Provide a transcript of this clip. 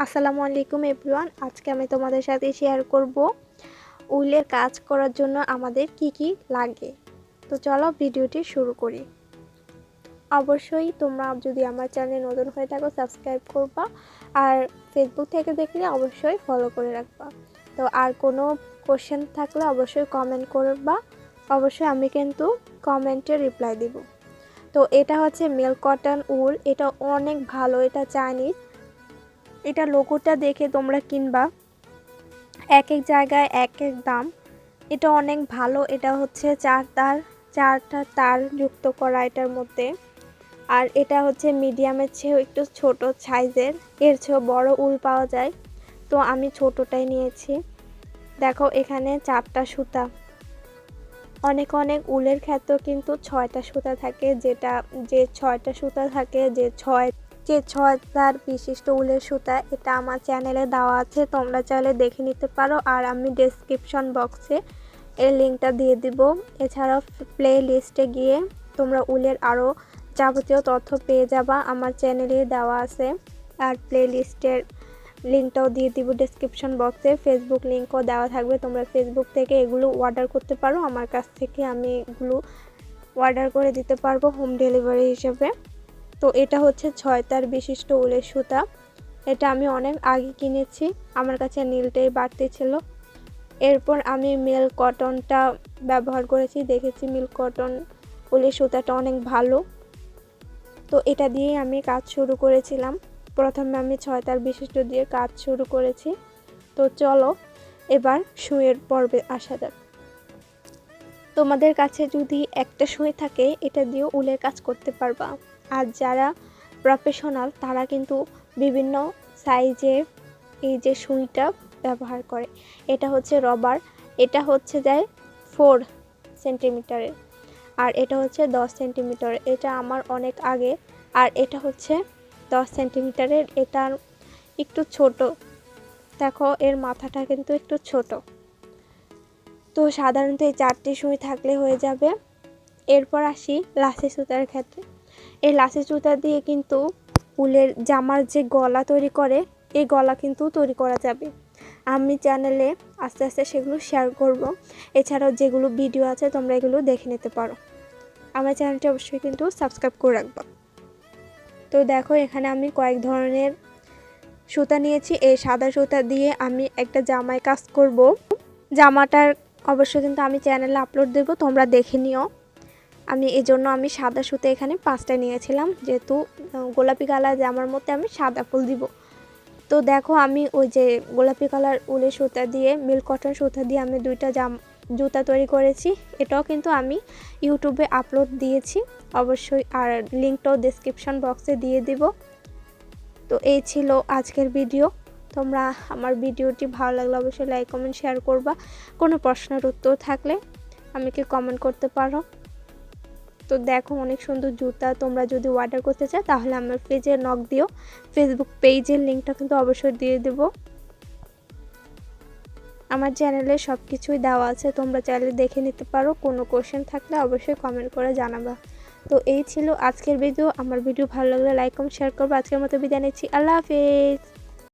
আসসালামু আলাইকুম এভরিওয়ান। আজকে আমি তোমাদের সাথে শেয়ার করব উলের কাজ করার জন্য আমাদের কি কি লাগে। তো চলো ভিডিওটি শুরু করি। অবশ্যই তোমরা যদি আমার চ্যানেলে নতুন হয়ে থাকো সাবস্ক্রাইব করবা, আর ফেসবুক থেকে দেখলে অবশ্যই ফলো করে রাখবা। তো আর কোনো কোশ্চেন থাকলে অবশ্যই কমেন্ট করবা, অবশ্যই আমি কিন্তু কমেন্টে রিপ্লাই দিব। তো এটা হচ্ছে মিল্ক কটন উল, এটা অনেক ভালো, এটা চাইনিজ। এটা লোগোটা দেখে তোমরা কিনবা, এক এক জায়গায় এক এক দাম। এটা অনেক ভালো। এটা হচ্ছে চারটা তার যুক্ত করা এটার মধ্যে। আর এটা হচ্ছে মিডিয়ামের চেয়েও একটু ছোট সাইজের, এর চেয়েও বড় উল পাওয়া যায়, তো আমি ছোটটাই নিয়েছি। দেখো এখানে 4টা সুতা। অনেক উলের ক্ষেত্রেও কিন্তু 6টা সুতা থাকে, যে 6টা সুতা থাকে, যে ছয় তার বিশিষ্ট উলের সুতা, এটা আমার চ্যানেলে দেওয়া আছে, তোমরা চাইলে দেখে নিতে পারো। আর আমি ডেসক্রিপশন বক্সে এর লিঙ্কটা দিয়ে দিব। এছাড়াও প্লে লিস্টে গিয়ে তোমরা উলের আরও যাবতীয় তথ্য পেয়ে যাবা, আমার চ্যানেলে দেওয়া আছে। আর প্লে লিস্টের লিঙ্কটাও দিয়ে দিব ডেসক্রিপশন বক্সে, ফেসবুক লিঙ্কও দেওয়া থাকবে, তোমরা ফেসবুক থেকে এগুলো অর্ডার করতে পারো। আমার কাছ থেকে আমি এগুলো অর্ডার করে দিতে পারবো হোম ডেলিভারি হিসেবে। তো এটা হচ্ছে 6 তার বিশিষ্ট উলের সুতা। এটা আমি অনেক আগে কিনেছি, আমার কাছে নীলটাই বাড়তি ছিল। এরপর আমি মিল্ক কটনটা ব্যবহার করেছি, দেখেছি মিল্ক কটন উলের সুতাটা অনেক ভালো। তো এটা দিয়ে আমি কাজ শুরু করেছিলাম। প্রথমে আমি 6 তার বিশিষ্ট দিয়ে কাজ শুরু করেছি। তো চলো এবার সুইয়ের পর্বে আসা যাক। তোমাদের কাছে যদি একটা সুই থাকে, এটা দিয়েও উলের কাজ করতে পারবা। আর যারা প্রফেশনাল তারা কিন্তু বিভিন্ন সাইজের এই যে সুইটা ব্যবহার করে। এটা হচ্ছে রবার, এটা হচ্ছে যায় 4 সেন্টিমিটারের, আর এটা হচ্ছে 10 সেন্টিমিটার। এটা আমার অনেক আগে। আর এটা হচ্ছে 10 সেন্টিমিটারের, এটার একটু ছোট, দেখো এর মাথাটা কিন্তু একটু ছোট। তো সাধারণত এই 4টি সুই থাকলে হয়ে যাবে। এরপর আসি লাসি সুতার ক্ষেত্রে। এই লাসি সুতা দিয়ে কিন্তু উলের জামার যে গলা তৈরি করে, এই গলা কিন্তু তৈরি করা যাবে। আমি চ্যানেলে আস্তে আস্তে সেগুলো শেয়ার করব। এছাড়াও যেগুলো ভিডিও আছে তোমরা এগুলো দেখে নিতে পারো। আমার চ্যানেলটি অবশ্যই কিন্তু সাবস্ক্রাইব করে রাখবা। তো দেখো এখানে আমি কয়েক ধরনের সুতা নিয়েছি। এই সাদা সুতা দিয়ে আমি একটা জামায় কাজ করব। জামাটার অবশ্যই কিন্তু আমি চ্যানেলে আপলোড দেব, তোমরা দেখে নিও। এই জন্য আমি সাদা সুতা এখানে 5টা নিয়েছিলাম, যেহেতু গোলাপি কালার জামার মধ্যে আমি সাদা ফুল দিব। তো দেখো আমি ওই যে গোলাপি কালার উলের সুতা দিয়ে, মিল্ক কটন সুতা দিয়ে আমি 2টা জুতা তৈরি করেছি। এটাও কিন্তু আমি ইউটিউবে আপলোড দিয়েছি অবশ্যই, আর লিঙ্কটাও ডেসক্রিপশন বক্সে দিয়ে দিব। তো এই ছিল আজকের ভিডিও। তোমরা আমার ভিডিওটি ভালো লাগলে অবশ্যই লাইক কমেন্ট শেয়ার করবা। কোনো প্রশ্নের উত্তর থাকলে আমাকে কমেন্ট করতে পারো। তো দেখো অনেক সুন্দর জুতা, তোমরা যদি অর্ডার করতে চাও তাহলে আমার পেজে নক দিও, ফেসবুক পেজের লিঙ্কটা কিন্তু অবশ্যই দিয়ে দেব। আমার চ্যানেলে সব কিছুই দেওয়া আছে, তোমরা চাইলে দেখে নিতে পারো। কোনো কোশ্চেন থাকলে অবশ্যই কমেন্ট করে জানাবা। তো এই ছিল আজকের ভিডিও। আমার ভিডিও ভালো লাগলে লাইক কমেন্ট শেয়ার করবো। আজকের মতো বিদায় নিচ্ছি, আল্লাহ হাফেজ।